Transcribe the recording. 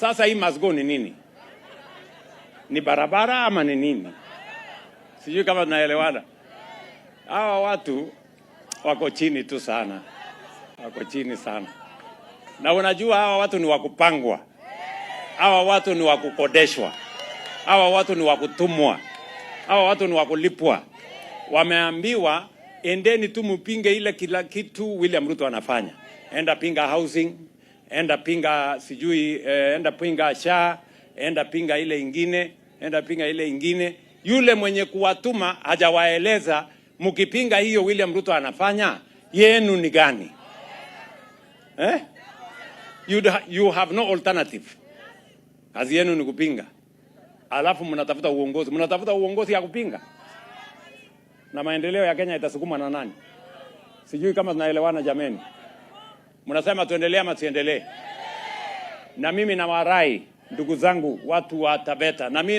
Sasa hii must go ni nini? Ni barabara ama ni nini? Sijui kama tunaelewana. Hawa watu wako chini tu sana. Wako chini sana. Na unajua hawa watu ni wakupangwa. Hawa watu ni wakukodeshwa. Hawa watu ni wakutumwa. Hawa watu ni wakulipwa. Wameambiwa endeni tu mpinge ile kila kitu William Ruto anafanya. Enda pinga housing, enda pinga sijui, enda pinga SHA, enda pinga ile ingine, enda pinga ile ingine. Yule mwenye kuwatuma hajawaeleza mkipinga hiyo William Ruto anafanya yenu ni gani? You have no alternative. Kazi yenu ni kupinga. Alafu mnatafuta uongozi. Mnatafuta uongozi ya kupinga. Na maendeleo ya Kenya itasukuma na nani? Sijui kama tunaelewana jameni. Mnasema tuendelee ama tuendelee? Na mimi na warai ndugu zangu watu wa Taveta. Na mimi